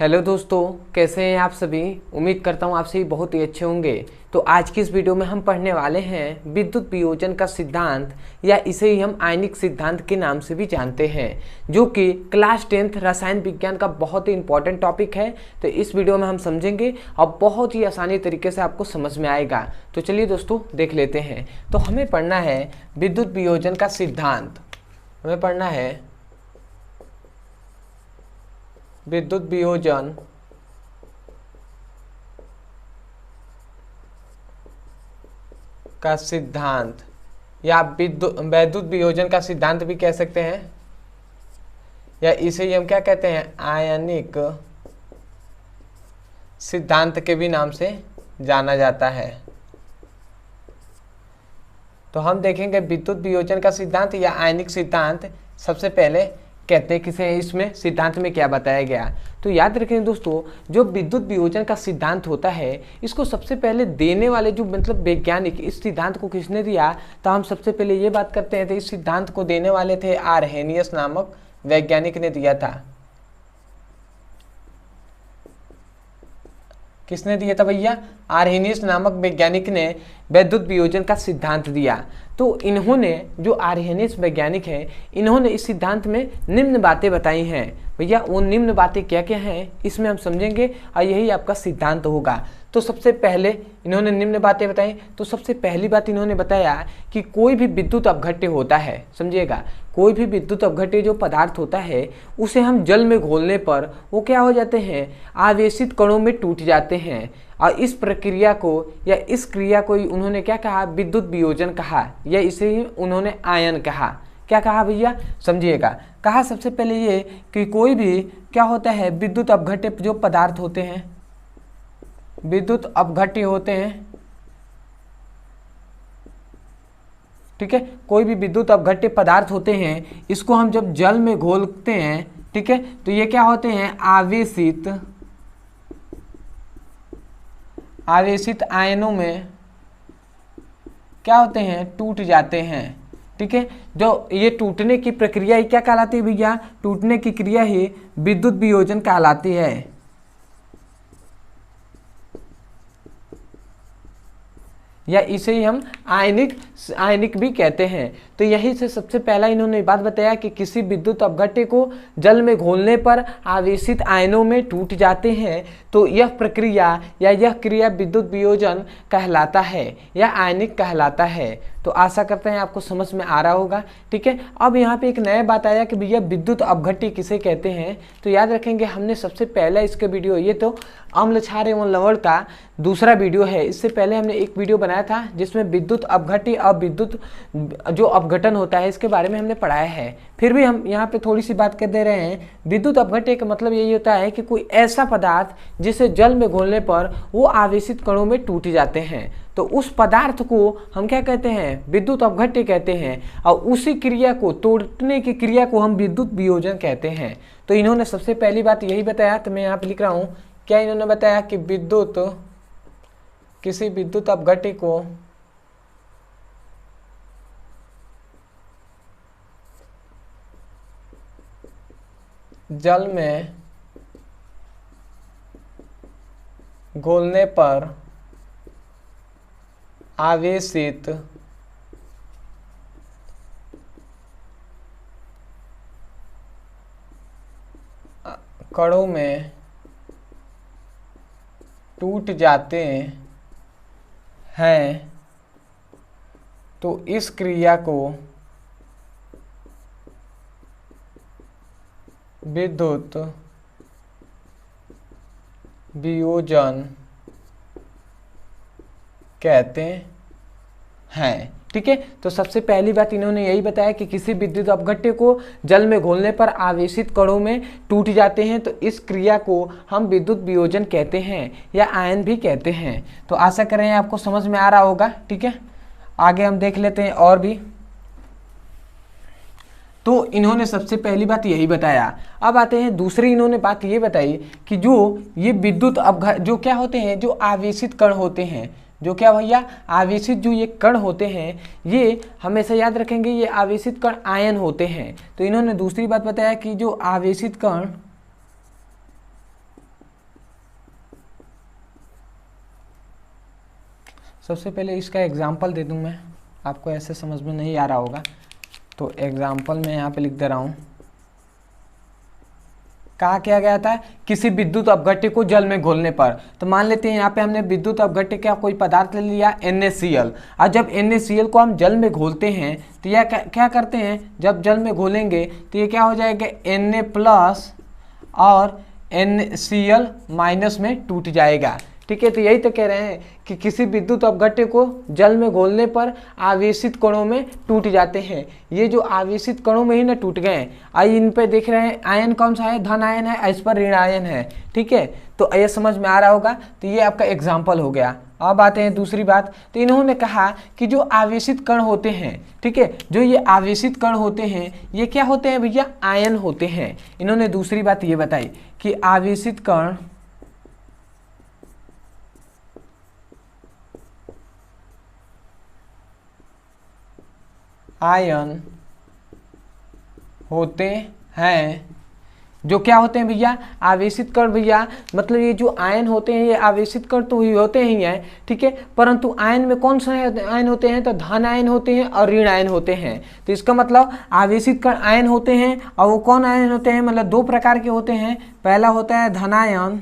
Hello दोस्तों, कैसे हैं आप सभी। उम्मीद करता हूं आप सभी बहुत ही अच्छे होंगे। तो आज की इस वीडियो में हम पढ़ने वाले हैं विद्युत वियोजन का सिद्धांत, या इसे ही हम आयनिक सिद्धांत के नाम से भी जानते हैं, जो कि क्लास 10th रसायन विज्ञान का बहुत ही इंपॉर्टेंट टॉपिक है। तो इस वीडियो में हम समझेंगे और बहुत ही आसानी तरीके से आपको समझ में आएगा। तो चलिए दोस्तों देख लेते हैं। तो हमें पढ़ना है विद्युत वियोजन का सिद्धांत। हमें पढ़ना है विद्युत वियोजन का सिद्धांत, या वैद्युत वियोजन का सिद्धांत भी कह सकते हैं, या इसे ही हम क्या कहते हैं, आयनिक सिद्धांत के भी नाम से जाना जाता है। तो हम देखेंगे विद्युत वियोजन का सिद्धांत या आयनिक सिद्धांत। सबसे पहले कहते हैं किसे, इसमें सिद्धांत में क्या बताया गया। तो याद रखें दोस्तों, जो विद्युत वियोजन का सिद्धांत होता है, इसको सबसे पहले देने वाले जो मतलब वैज्ञानिक, इस सिद्धांत को किसने दिया, तो हम सबसे पहले ये बात करते हैं। तो इस सिद्धांत को देने वाले थे आर्हेनियस नामक वैज्ञानिक ने दिया था। किसने दिया था भैया? आर्हेनियस नामक वैज्ञानिक ने वैद्युत वियोजन का सिद्धांत दिया। तो इन्होंने, जो आर्हेनियस वैज्ञानिक हैं, इन्होंने इस सिद्धांत में निम्न बातें बताई हैं। भैया वो निम्न बातें क्या क्या हैं, इसमें हम समझेंगे और यही आपका सिद्धांत होगा। तो सबसे पहले इन्होंने निम्न बातें बताई। तो सबसे पहली बात इन्होंने बताया कि कोई भी विद्युत अपघट्य होता है, समझिएगा, कोई भी विद्युत अपघट्य जो पदार्थ होता है, उसे हम जल में घोलने पर वो क्या हो जाते हैं, आवेशित कणों में टूट जाते हैं। और इस प्रक्रिया को या इस क्रिया को उन्होंने क्या कहा, विद्युत वियोजन कहा, या इसे ही उन्होंने आयन कहा। क्या कहा भैया, समझिएगा। कहा सबसे पहले ये कि कोई भी क्या होता है, विद्युत अपघट्य जो पदार्थ होते हैं, विद्युत अपघट्य होते हैं, ठीक है, कोई भी विद्युत अपघट्य पदार्थ होते हैं, इसको हम जब जल में घोलते हैं, ठीक है, तो ये क्या होते हैं, आवेशित आयनों में क्या होते हैं, टूट जाते हैं। ठीक है, जो ये टूटने की प्रक्रिया ही क्या कहलाती है भैया, टूटने की क्रिया ही विद्युत वियोजन कहलाती है। या इसे ही हम आयनिक भी कहते हैं। तो यही से सबसे पहला इन्होंने बात बताया कि किसी विद्युत अपघट्य को जल में घोलने पर आवेशित आयनों में टूट जाते हैं, तो यह प्रक्रिया या यह क्रिया विद्युत वियोजन कहलाता है या आयनिक कहलाता है। तो आशा करते हैं आपको समझ में आ रहा होगा। ठीक है, अब यहाँ पे एक नया बात आया कि भैया विद्युत अपघट्य किसे कहते हैं। तो याद रखेंगे, हमने सबसे पहला इसका वीडियो, ये तो अम्ल क्षार एवं लवण का दूसरा वीडियो है। इससे पहले हमने एक वीडियो बनाया था जिसमें विद्युत अपघट्य और विद्युत जो अपघटन होता है इसके बारे में हमने पढ़ाया है। फिर भी हम यहाँ पे थोड़ी सी बात कर दे रहे हैं। विद्युत अपघट्य का मतलब यही होता है कि कोई ऐसा पदार्थ जिसे जल में घोलने पर वो आवेशित कणों में टूट जाते हैं, तो उस पदार्थ को हम क्या कहते हैं, विद्युत अपघट्य कहते हैं। और उसी क्रिया को, तोड़ने की क्रिया को हम विद्युत वियोजन कहते हैं। तो इन्होंने सबसे पहली बात यही बताया। तो मैं यहाँ पे लिख रहा हूँ, क्या इन्होंने बताया कि किसी विद्युत अपघट्य को जल में घोलने पर आवेशित कणों में टूट जाते हैं, तो इस क्रिया को विद्युत वियोजन कहते हैं। ठीक है, तो सबसे पहली बात इन्होंने यही बताया कि किसी विद्युत अपघट्य को जल में घोलने पर आवेशित कणों में टूट जाते हैं, तो इस क्रिया को हम विद्युत वियोजन कहते हैं या आयन भी कहते हैं। तो आशा कर रहे हैं आपको समझ में आ रहा होगा। ठीक है, आगे हम देख लेते हैं और भी। तो इन्होंने सबसे पहली बात यही बताया। अब आते हैं दूसरी, इन्होंने बात ये बताई कि जो ये विद्युत अपघट्य जो क्या होते हैं, जो आवेशित कण होते हैं, जो क्या भैया, आवेशित जो ये कण होते हैं, ये हमेशा याद रखेंगे, ये आवेशित कण आयन होते हैं। तो इन्होंने दूसरी बात बताया कि जो आवेशित कण सबसे पहले इसका एग्जाम्पल दे दूं मैं, आपको ऐसे समझ में नहीं आ रहा होगा तो एग्जाम्पल मैं यहाँ पे लिख दे रहा हूँ। कहा किया गया था किसी विद्युत अपघट्य को जल में घोलने पर, तो मान लेते हैं यहाँ पे हमने विद्युत अपघट्य का कोई पदार्थ ले लिया NaCl, और जब NaCl को हम जल में घोलते हैं तो यह क्या करते हैं, जब जल में घोलेंगे तो ये क्या हो जाएगा Na+ और NCl- में टूट जाएगा। ठीक है, तो यही तो कह रहे हैं कि किसी विद्युत अपघट्य को जल में घोलने पर आवेशित कणों में टूट जाते हैं। ये जो आवेशित कणों में ही ना टूट गए, आई इन पे देख रहे हैं आयन कौन सा है, धन आयन है, इस पर ऋण आयन है। ठीक है, तो ये समझ में आ रहा होगा, तो ये आपका एग्जाम्पल हो गया। अब आते हैं दूसरी बात, तो इन्होंने कहा कि जो आवेशित कण होते हैं, ठीक है, जो ये आवेशित कण होते हैं ये क्या होते हैं भैया, आयन होते हैं। इन्होंने दूसरी बात ये बताई कि आवेशित कण आयन होते हैं। जो क्या होते हैं भैया, आवेशित कण। भैया मतलब ये जो आयन होते हैं ये आवेशित कण तो ही होते ही हैं, ठीक है, परंतु आयन में कौन सा आयन होते हैं, तो धन आयन होते हैं और ऋण आयन होते हैं। तो इसका मतलब आवेशित कण आयन होते हैं, और वो कौन आयन होते हैं, मतलब दो प्रकार के होते हैं। पहला होता है धन आयन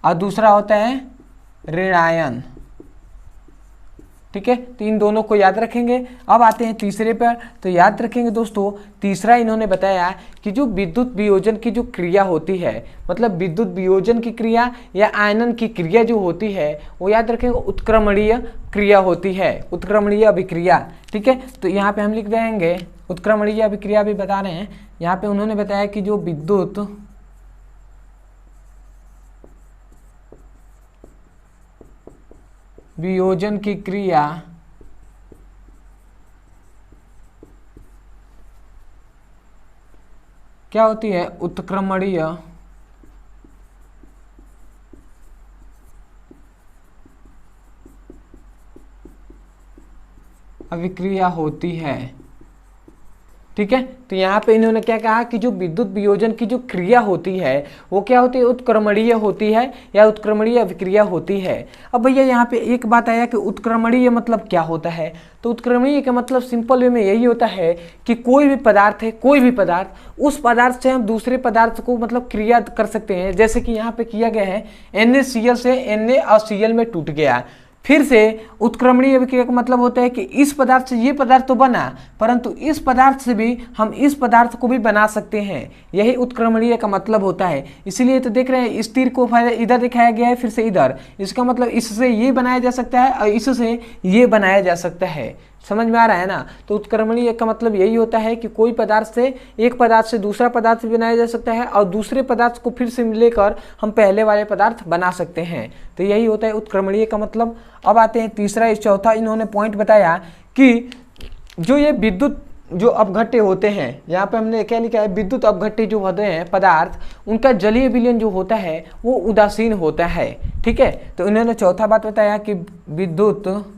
और दूसरा होता है ऋण आयन। ठीक है, तो इन दोनों को याद रखेंगे। अब आते हैं तीसरे पर, तो याद रखेंगे दोस्तों, तीसरा इन्होंने बताया कि जो विद्युत वियोजन की जो क्रिया होती है, मतलब विद्युत वियोजन की क्रिया या आयनन की क्रिया जो होती है वो याद रखेंगे उत्क्रमणीय क्रिया होती है, उत्क्रमणीय अभिक्रिया। ठीक है, तो यहाँ पे हम लिख देंगे उत्क्रमणीय अभिक्रिया भी बता रहे हैं। यहाँ पे उन्होंने बताया कि जो विद्युत वियोजन की क्रिया क्या होती है, उत्क्रमणीय अभिक्रिया होती है। ठीक है, तो यहाँ पे इन्होंने क्या कहा कि जो विद्युत वियोजन की जो क्रिया होती है वो क्या होती है, उत्क्रमणीय होती है या उत्क्रमणीय अभिक्रिया होती है। अब भैया यहाँ पे एक बात आया कि उत्क्रमणीय मतलब क्या होता है, तो उत्क्रमणीय का मतलब सिंपल वे में यही होता है कि कोई भी पदार्थ है, कोई भी पदार्थ, उस पदार्थ से हम दूसरे पदार्थ को मतलब क्रिया कर सकते हैं। जैसे कि यहाँ पे किया गया है NaCl से Na और Cl में टूट गया। फिर से उत्क्रमणीय अभिक्रिया का मतलब होता है कि इस पदार्थ से ये पदार्थ तो बना, परंतु इस पदार्थ से भी हम इस पदार्थ को भी बना सकते हैं। यही उत्क्रमणीय का मतलब होता है। इसीलिए तो देख रहे हैं इस तीर को इधर दिखाया गया है, फिर से इधर, इसका मतलब इससे ये बनाया जा सकता है और इससे ये बनाया जा सकता है। समझ में आ रहा है ना। तो उत्क्रमणीय का मतलब यही होता है कि कोई पदार्थ से, एक पदार्थ से दूसरा पदार्थ बनाया जा सकता है और दूसरे पदार्थ को फिर से लेकर हम पहले वाले पदार्थ बना सकते हैं। तो यही होता है उत्क्रमणीय का मतलब। अब आते हैं तीसरा, इस चौथा इन्होंने पॉइंट बताया कि जो ये विद्युत जो अपघट्य होते हैं, यहाँ पे हमने क्या लिखा है, विद्युत अपघट्य जो होते हैं पदार्थ, उनका जलीय विलयन जो होता है वो उदासीन होता है। ठीक है, तो इन्होंने चौथा बात बताया कि विद्युत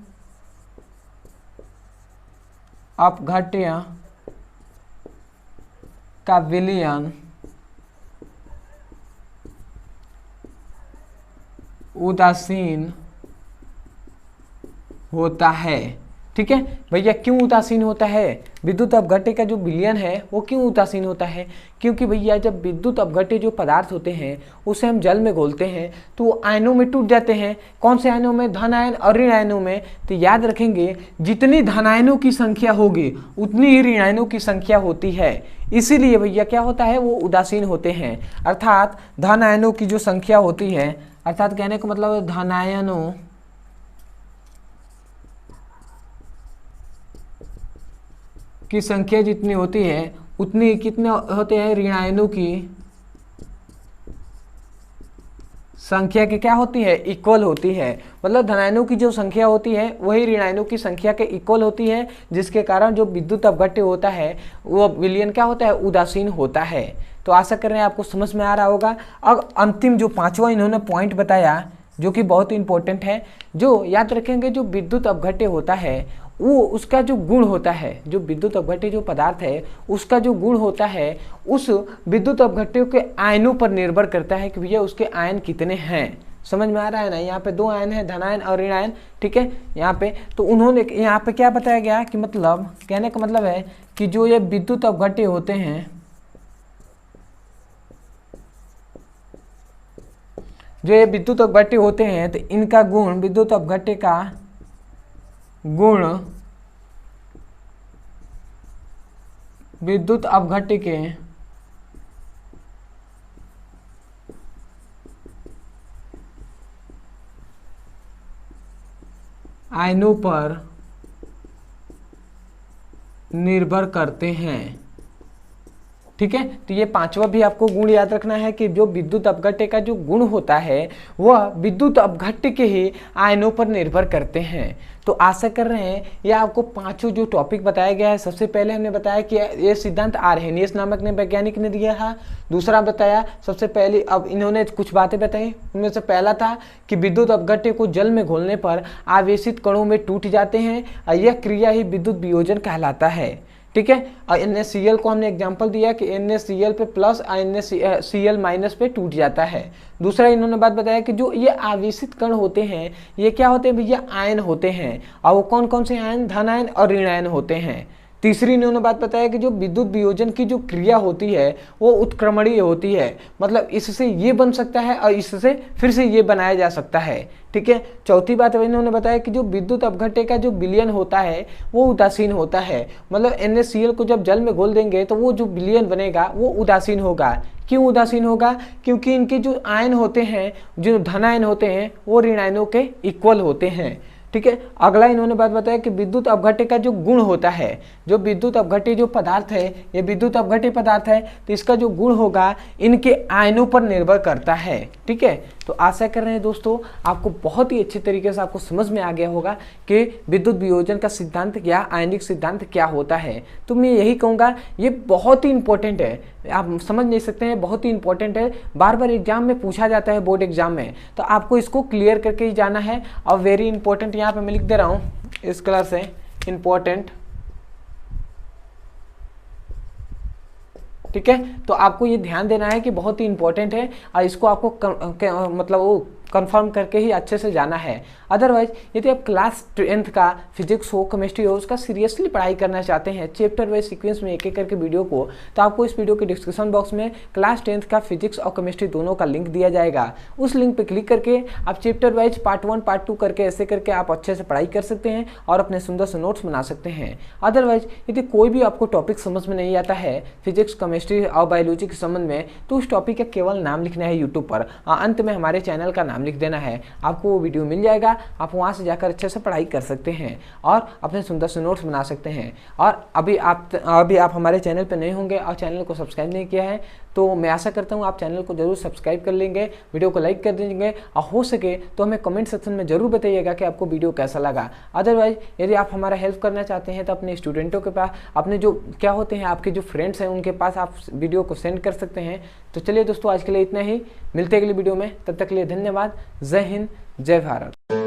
अपघट्य का विलयन उदासीन होता है। ठीक है भैया, क्यों उदासीन होता है, विद्युत अपघट्य का जो विलयन है वो क्यों उदासीन होता है, क्योंकि भैया जब विद्युत अपघट्य जो पदार्थ होते हैं उसे हम जल में घोलते हैं तो वो आयनों में टूट जाते हैं। कौन से आयनों में, धन आयन और ऋण आयनों में। तो याद रखेंगे जितनी धन आयनों की संख्या होगी उतनी ही ऋण आयनों की संख्या होती है। इसीलिए भैया क्या होता है, वो उदासीन होते हैं। अर्थात धन आयनों की जो संख्या होती है, अर्थात कहने का मतलब धन आयनों की संख्या जितनी होती है उतनी कितने होते हैं, ऋण आयनों की संख्या के क्या होती है, इक्वल होती है। मतलब धनायनों की जो संख्या होती है वही ऋणायनों की संख्या के इक्वल होती है, जिसके कारण जो विद्युत अपघट्य होता है वो विलयन क्या होता है, उदासीन होता है। तो आशा कर रहे हैं आपको समझ में आ रहा होगा। अब अंतिम जो पांचवा इन्होंने पॉइंट बताया जो कि बहुत इंपॉर्टेंट है, जो याद रखेंगे जो विद्युत अपघट्य होता है वो उसका जो गुण होता है, जो विद्युत अपघट्य जो पदार्थ है उसका जो गुण होता है उस विद्युत अपघट्यों के आयनों पर निर्भर करता है कि भैया उसके आयन कितने हैं। समझ में आ रहा है ना। यहाँ पे 2 आयन है, धनायन और ऋणायन, ठीक है। यहाँ पे तो उन्होंने यहाँ पे क्या बताया गया कि मतलब कहने का मतलब है कि जो ये विद्युत अपघट्य होते हैं, जो ये विद्युत अपघट्य होते हैं, तो इनका गुण, विद्युत अपघट्य का गुण विद्युत अपघट्य के आयनों पर निर्भर करते हैं, ठीक है। तो ये 5वां भी आपको गुण याद रखना है कि जो विद्युत अपघट्य का जो गुण होता है वह विद्युत अपघट्य के ही आयनों पर निर्भर करते हैं। तो आशा कर रहे हैं ये आपको 5 जो टॉपिक बताया गया है, सबसे पहले हमने बताया कि ये सिद्धांत आर्हेनियस नामक ने वैज्ञानिक ने दिया है। दूसरा बताया सबसे पहले, अब इन्होंने कुछ बातें बताई, उनमें से पहला था कि विद्युत अपघट्य को जल में घोलने पर आवेशित कणों में टूट जाते हैं और यह क्रिया ही विद्युत वियोजन कहलाता है, ठीक है। और NaCl को हमने एग्जांपल दिया कि NaCl पे प्लस NaCl माइनस पे टूट जाता है। दूसरा इन्होंने बात बताया कि जो ये आवेशित कण होते हैं ये क्या होते हैं भैया, आयन होते हैं, और वो कौन कौन से आयन, धनायन और ऋणायन होते हैं। तीसरी इन्होंने बात बताया कि जो विद्युत वियोजन की जो क्रिया होती है वो उत्क्रमणीय होती है, मतलब इससे ये बन सकता है और इससे फिर से ये बनाया जा सकता है, ठीक है। चौथी बात इन्होंने बताया कि जो विद्युत अपघट्य का जो विलयन होता है वो उदासीन होता है, मतलब NaCl को जब जल में घोल देंगे तो वो जो विलयन बनेगा वो उदासीन होगा। क्यों उदासीन होगा, क्योंकि इनके जो आयन होते हैं, जो धनायन होते हैं वो ऋणायनों के इक्वल होते हैं, ठीक है। अगला इन्होंने बात बताया कि विद्युत अपघट्य का जो गुण होता है, जो विद्युत अपघट्य जो पदार्थ है ये विद्युत अपघट्य पदार्थ है, तो इसका जो गुण होगा इनके आयनों पर निर्भर करता है, ठीक है। तो आशा कर रहे हैं दोस्तों आपको बहुत ही अच्छे तरीके से आपको समझ में आ गया होगा कि विद्युत वियोजन का सिद्धांत या आयनिक सिद्धांत क्या होता है। तो मैं यही कहूँगा ये बहुत ही इंपॉर्टेंट है, आप समझ नहीं सकते हैं, बहुत ही इंपॉर्टेंट है, बार बार एग्जाम में पूछा जाता है, बोर्ड एग्जाम में, तो आपको इसको क्लियर करके ही जाना है। और वेरी इंपॉर्टेंट यहाँ पे मैं लिख दे रहा हूँ इस कलर से, इंपॉर्टेंट, ठीक है। तो आपको ये ध्यान देना है कि बहुत ही इंपॉर्टेंट है और इसको आपको मतलब वो कंफर्म करके ही अच्छे से जाना है। अदरवाइज यदि आप क्लास 10th का फिजिक्स हो, केमिस्ट्री हो, उसका सीरियसली पढ़ाई करना चाहते हैं चैप्टर वाइज सीक्वेंस में एक एक करके वीडियो को, तो आपको इस वीडियो के डिस्क्रिप्शन बॉक्स में क्लास 10th का फिजिक्स और केमिस्ट्री दोनों का लिंक दिया जाएगा। उस लिंक पर क्लिक करके आप चैप्टर वाइज पार्ट 1 पार्ट 2 करके ऐसे करके आप अच्छे से पढ़ाई कर सकते हैं और अपने सुंदर से नोट्स बना सकते हैं। अदरवाइज यदि कोई भी आपको टॉपिक समझ में नहीं आता है फिजिक्स, केमिस्ट्री और बायोलॉजी के संबंध में, तो उस टॉपिक का केवल नाम लिखना है यूट्यूब पर, अंत में हमारे चैनल का नाम लिख देना है, आपको वो वीडियो मिल जाएगा, आप वहाँ से जाकर अच्छे से पढ़ाई कर सकते हैं और अपने सुंदर से नोट्स बना सकते हैं। और अभी आप हमारे चैनल पर नहीं होंगे और चैनल को सब्सक्राइब नहीं किया है, तो मैं आशा करता हूँ आप चैनल को जरूर सब्सक्राइब कर लेंगे, वीडियो को लाइक कर देंगे और हो सके तो हमें कमेंट सेक्शन में जरूर बताइएगा कि आपको वीडियो कैसा लगा। अदरवाइज यदि आप हमारा हेल्प करना चाहते हैं तो अपने स्टूडेंटों के पास, अपने जो क्या होते हैं आपके जो फ्रेंड्स हैं उनके पास आप वीडियो को सेंड कर सकते हैं। तो चलिए दोस्तों आज के लिए इतना ही, मिलते हैं अगली वीडियो में, तब तक के लिए धन्यवाद। जय हिंद, जय भारत।